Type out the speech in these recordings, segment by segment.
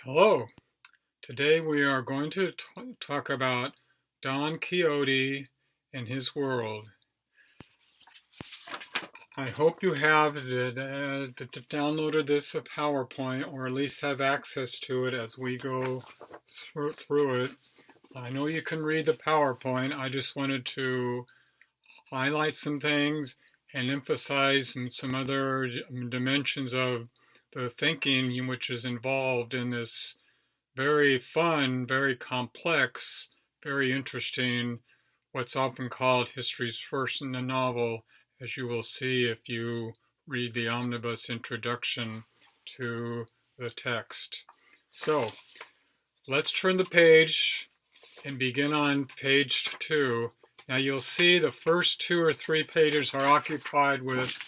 Hello. Today we are going to talk about Don Quixote and his world. I hope you have downloaded this PowerPoint, or at least have access to it as we go through it. I know you can read the PowerPoint. I just wanted to highlight some things and emphasize some other dimensions of the thinking which is involved in this very fun, very complex, very interesting, what's often called history's first novel, as you will see if you read the omnibus introduction to the text. So let's turn the page and begin on page 2. Now you'll see the first 2 or 3 pages are occupied with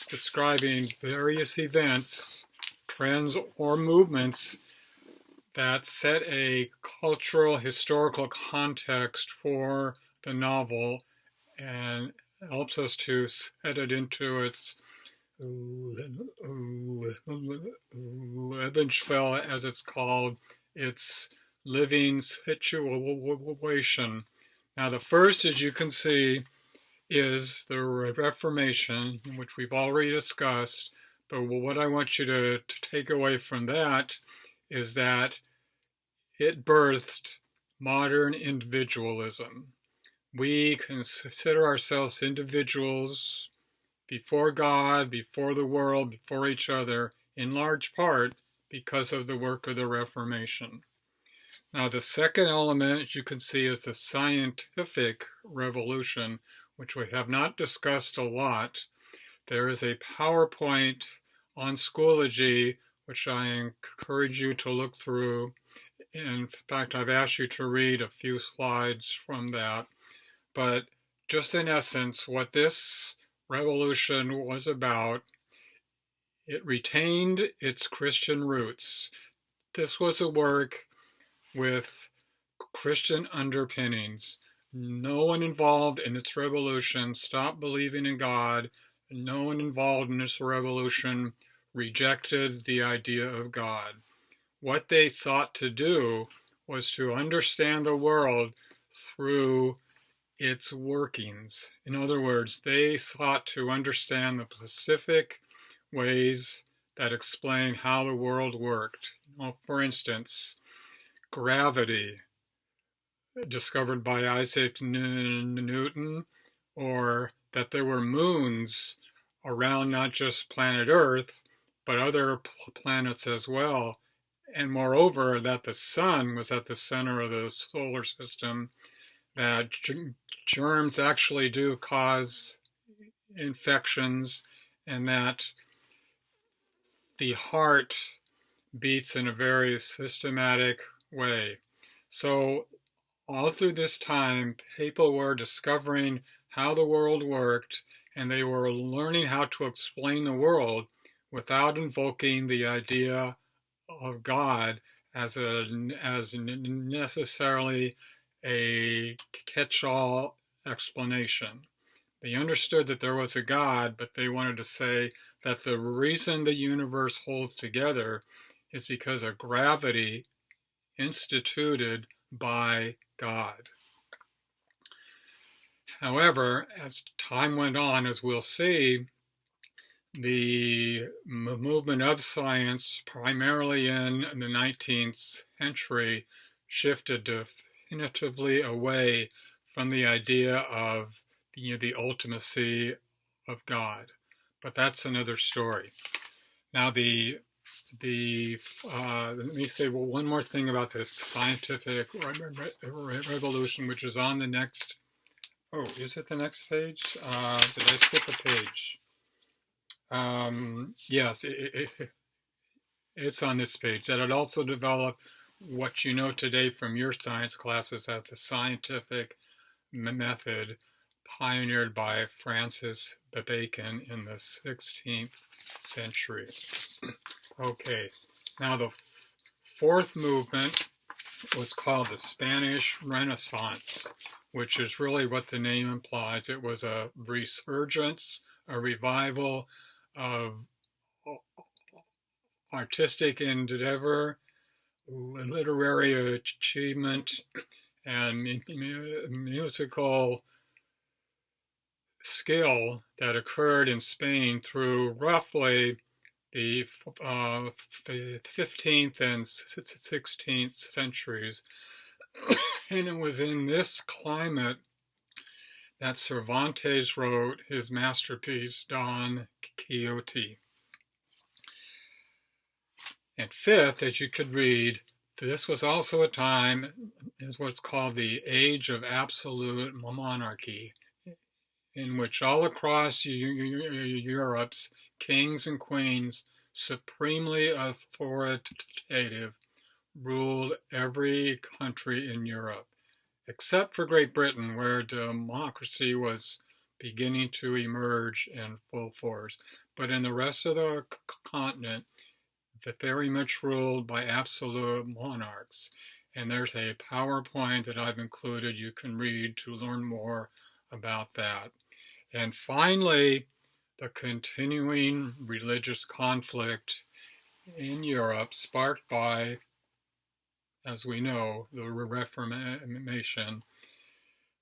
describing various events, trends, or movements that set a cultural, historical context for the novel and helps us to set it into its Lebenswelt, as it's called, its living situation. Now, the first, as you can see, is the Reformation, which we've already discussed. But what I want you to take away from that is that it birthed modern individualism. We consider ourselves individuals before God, before the world, before each other, in large part because of the work of the Reformation. Now, the second element, as you can see, is the scientific revolution, which we have not discussed a lot. There is a PowerPoint on Schoology, which I encourage you to look through. In fact, I've asked you to read a few slides from that. But just in essence, what this revolution was about, it retained its Christian roots. This was a work with Christian underpinnings. No one involved in its revolution stopped believing in God. No one involved in this revolution rejected the idea of God. What they sought to do was to understand the world through its workings. In other words, they sought to understand the specific ways that explain how the world worked. For instance, gravity, discovered by Isaac Newton, or that there were moons around not just planet Earth, but other planets as well. And moreover, that the sun was at the center of the solar system, that germs actually do cause infections, and that the heart beats in a very systematic way. So all through this time, people were discovering how the world worked, and they were learning how to explain the world without invoking the idea of God as necessarily a catch-all explanation. They understood that there was a God, but they wanted to say that the reason the universe holds together is because of gravity instituted by God. However, as time went on, as we'll see, the movement of science, primarily in the 19th century, shifted definitively away from the idea of the ultimacy of God. But that's another story. Now, let me say one more thing about this scientific revolution, which is on the next. Oh, is it the next page? Did I skip a page? Yes, it's on this page. That it also developed what you know today from your science classes as the scientific method, pioneered by Francis Bacon in the 16th century. Okay, now the fourth movement was called the Spanish Renaissance, which is really what the name implies. It was a resurgence, a revival of artistic endeavor, literary achievement and musical skill that occurred in Spain through roughly the 15th and 16th centuries. And it was in this climate that Cervantes wrote his masterpiece, Don Quixote. And fifth, as you could read, this was also a time, is what's called the Age of Absolute Monarchy, in which all across Europe's kings and queens, supremely authoritative, ruled every country in Europe, except for Great Britain, where democracy was beginning to emerge in full force. But in the rest of the continent, very much ruled by absolute monarchs. And there's a PowerPoint that I've included you can read to learn more about that. And finally, the continuing religious conflict in Europe sparked by, as we know, the Reformation.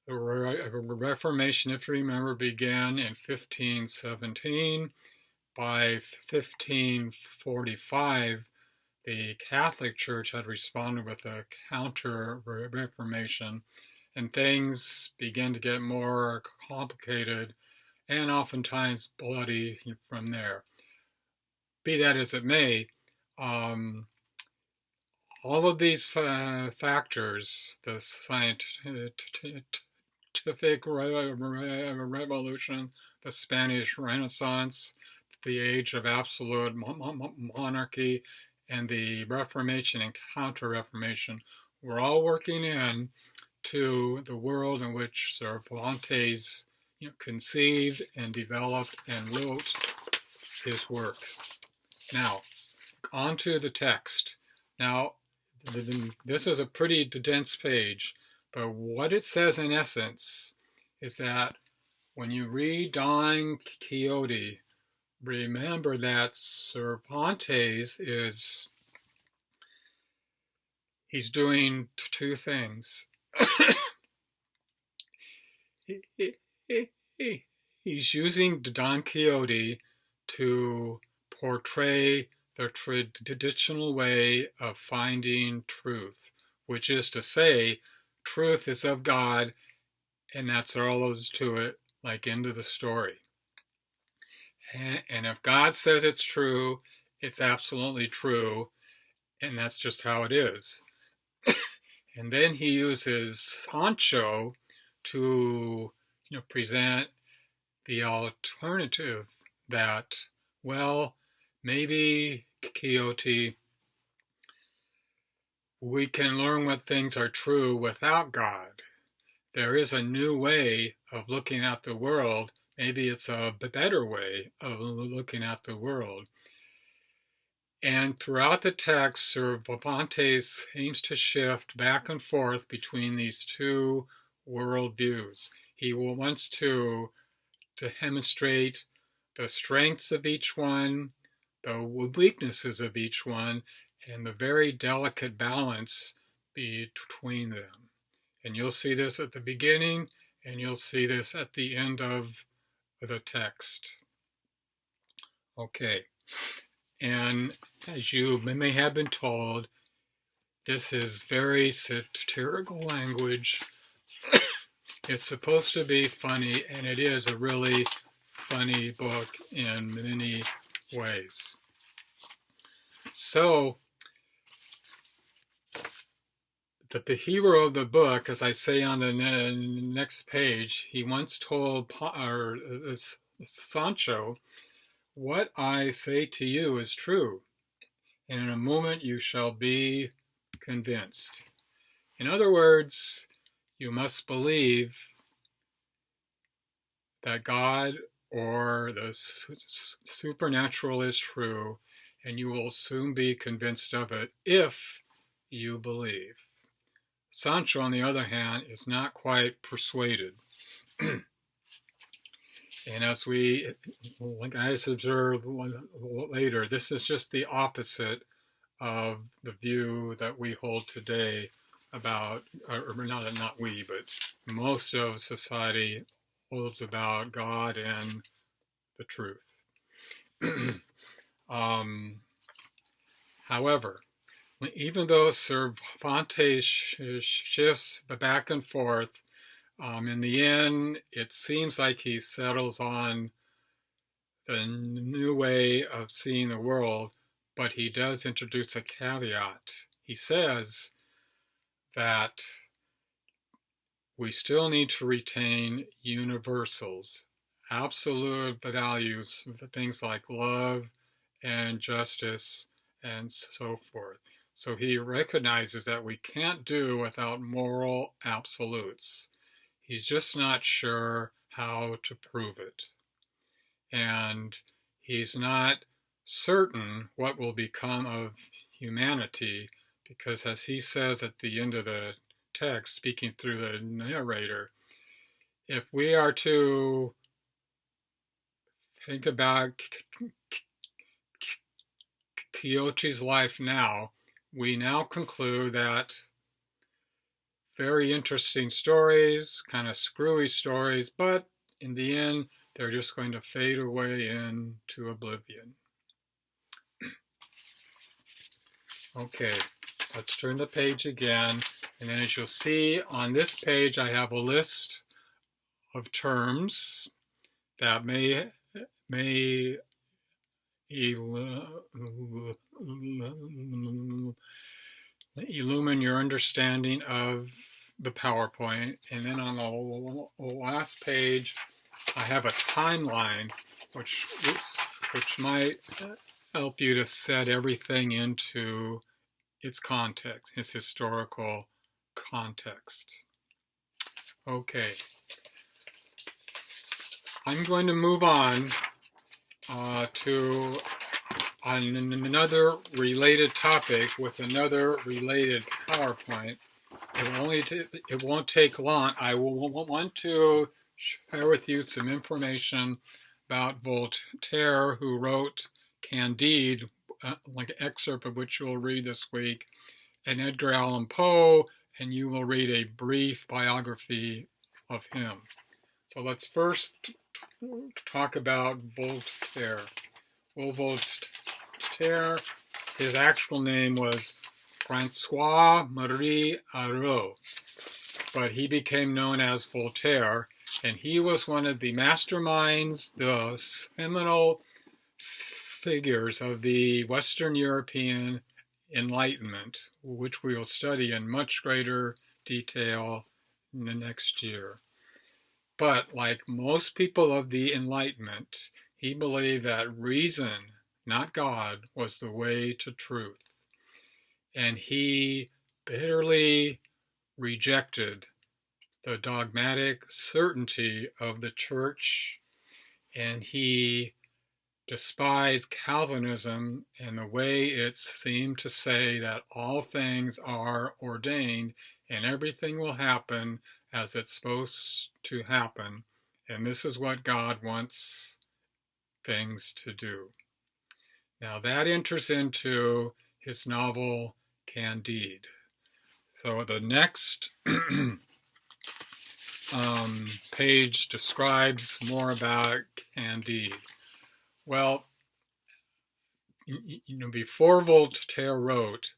The Reformation, if you remember, began in 1517. By 1545, the Catholic Church had responded with a counter-reformation, and things began to get more complicated and oftentimes bloody from there. Be that as it may, all of these factors, the scientific revolution, the Spanish Renaissance, the Age of Absolute Monarchy, and the Reformation and Counter-Reformation were all working in to the world in which Cervantes conceived and developed and wrote his work. Now, on to the text. Now, this is a pretty dense page, but what it says in essence is that when you read Don Quixote, remember that Cervantes he's doing two things. He's using Don Quixote to portray the traditional way of finding truth, which is to say, truth is of God, and that's all there is to it, like end of the story. And if God says it's true, it's absolutely true, and that's just how it is. And then he uses Sancho to present the alternative that, well, maybe Quixote, we can learn what things are true without God. There is a new way of looking at the world. Maybe it's a better way of looking at the world. And throughout the text, Cervantes aims to shift back and forth between these two worldviews. He wants to demonstrate the strengths of each one, the weaknesses of each one, and the very delicate balance between them. And you'll see this at the beginning, and you'll see this at the end of the text. Okay. And as you may have been told, this is very satirical language. It's supposed to be funny, and it is a really funny book in many ways. So, the hero of the book, as I say on the next page, he once told Sancho, "What I say to you is true, and in a moment you shall be convinced." In other words, you must believe that God or the supernatural is true, and you will soon be convinced of it if you believe. Sancho, on the other hand, is not quite persuaded. And as we guys observe later, this is just the opposite of the view that we hold today about, or not we, but most of society holds about God and the truth. However, even though Cervantes shifts back and forth, in the end, it seems like he settles on the new way of seeing the world, but he does introduce a caveat. He says that we still need to retain universals, absolute values, things like love and justice and so forth. So he recognizes that we can't do without moral absolutes. He's just not sure how to prove it. And he's not certain what will become of humanity, because as he says at the end of the text, speaking through the narrator, if we are to think about Quixote's life now, we now conclude that very interesting stories, kind of screwy stories, but in the end, they're just going to fade away into oblivion. Okay, let's turn the page again. And then as you'll see on this page, I have a list of terms that may illumine your understanding of the PowerPoint. And then on the last page, I have a timeline which might help you to set everything into its context, its historical context. Okay. I'm going to move on to another related topic with another related PowerPoint. It won't take long. I will want to share with you some information about Voltaire, who wrote Candide, like an excerpt of which you'll read this week, and Edgar Allan Poe, and you will read a brief biography of him. So let's first talk about Voltaire. Well, Voltaire, his actual name was François-Marie Arouet, but he became known as Voltaire, and he was one of the masterminds, the seminal figures of the Western European Enlightenment, which we will study in much greater detail in the next year. But like most people of the Enlightenment, he believed that reason, not God, was the way to truth. And he bitterly rejected the dogmatic certainty of the church, and he despised Calvinism and the way it seemed to say that all things are ordained and everything will happen as it's supposed to happen, and this is what God wants things to do. Now that enters into his novel Candide. So the next page describes more about Candide. Well, before Voltaire wrote,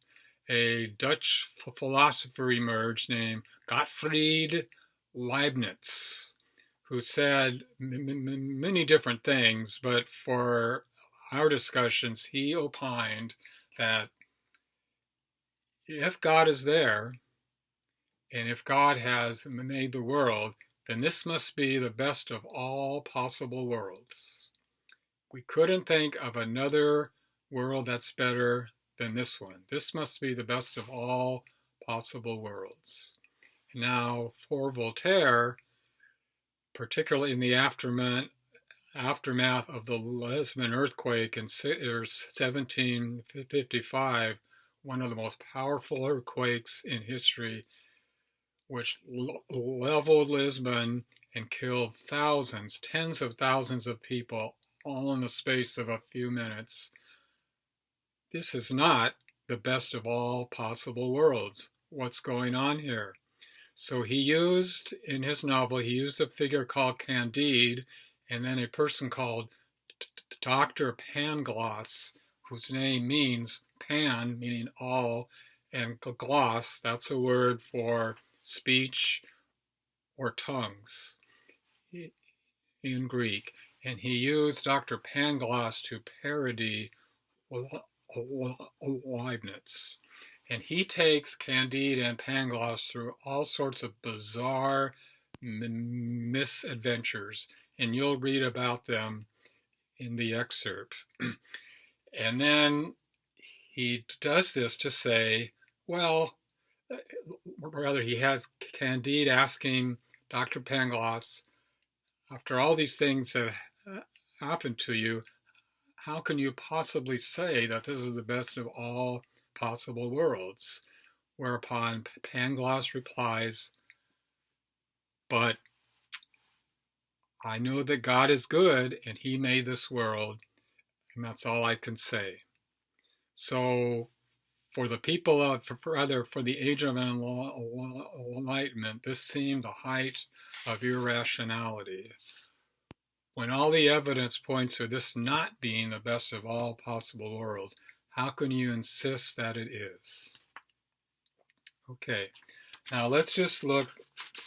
a Dutch philosopher emerged named Gottfried Leibniz, who said many different things, but for our discussions, he opined that if God is there, and if God has made the world, then this must be the best of all possible worlds. We couldn't think of another world that's better than this one. This must be the best of all possible worlds. Now, for Voltaire, particularly in the aftermath of the Lisbon earthquake in 1755, one of the most powerful earthquakes in history, which leveled Lisbon and killed thousands, tens of thousands of people, all in the space of a few minutes. This is not the best of all possible worlds. What's going on here? So he used, in his novel, he used a figure called Candide, and then a person called Dr. Pangloss, whose name means pan, meaning all, and gloss, that's a word for speech or tongues in Greek. And he used Dr. Pangloss to parody Leibniz. And he takes Candide and Pangloss through all sorts of bizarre misadventures, and you'll read about them in the excerpt. And then he does this to say, well, rather he has Candide asking Dr. Pangloss, after all these things have happened to you, how can you possibly say that this is the best of all possible worlds? Whereupon Pangloss replies, but I know that God is good and he made this world, and that's all I can say. So for the people of, for the age of enlightenment, this seemed the height of irrationality. When all the evidence points to this not being the best of all possible worlds, how can you insist that it is? Okay, now let's just look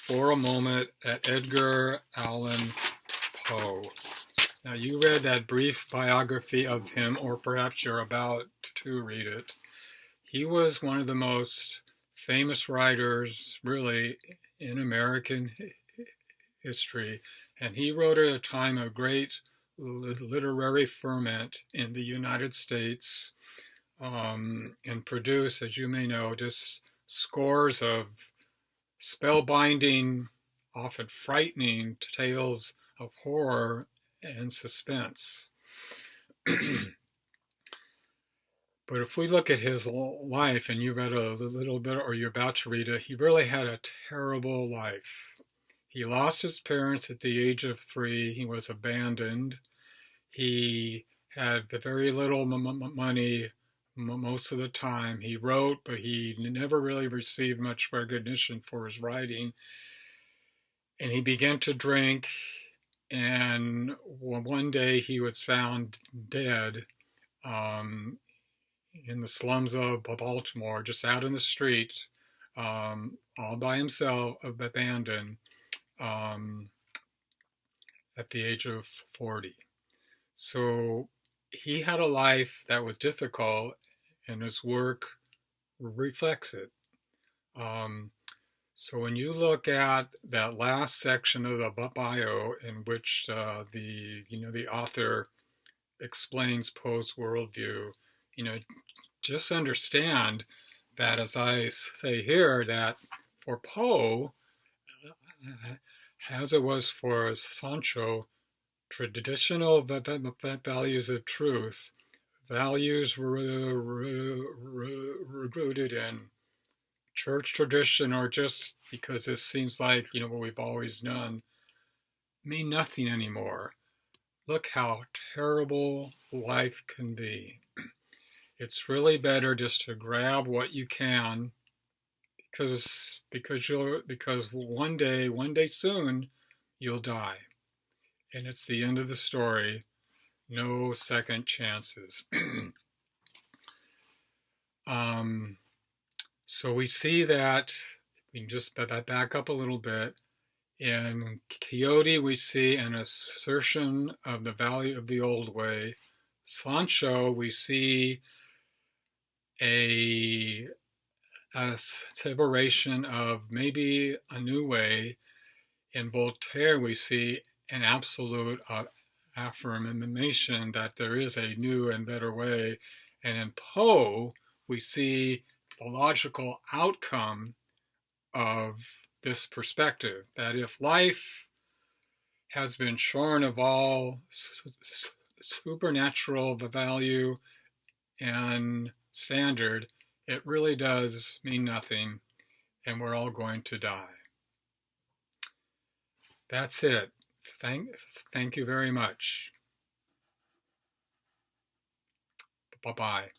for a moment at Edgar Allan Poe. Now you read that brief biography of him, or perhaps you're about to read it. He was one of the most famous writers, really, in American history, and he wrote at a time of great literary ferment in the United States, and produced, as you may know, just scores of spellbinding, often frightening tales of horror and suspense. But if we look at his life, and you read a little bit, or you're about to read it, he really had a terrible life. He lost his parents at the age of 3. He was abandoned. He had very little money most of the time. He wrote, but he never really received much recognition for his writing. And he began to drink, and one day he was found dead in the slums of Baltimore, just out in the street, all by himself, abandoned, at the age of 40. So he had a life that was difficult, and his work reflects it. So when you look at that last section of the bio, in which the author explains Poe's worldview, just understand that, as I say here, that for Poe, as it was for Sancho, traditional values of truth, values rooted in church tradition, or just because this seems like what we've always done, mean nothing anymore. Look how terrible life can be. It's really better just to grab what you can, because one day soon you'll die, and it's the end of the story. No second chances. So we see that, we can just back up a little bit. In Quixote, we see an assertion of the value of the old way. Sancho, we see a separation of maybe a new way. In Voltaire, we see an absolute affirmation that there is a new and better way. And in Poe, we see the logical outcome of this perspective, that if life has been shorn of all supernatural value and standard, it really does mean nothing, and we're all going to die. That's it. Thank you very much. Bye-bye.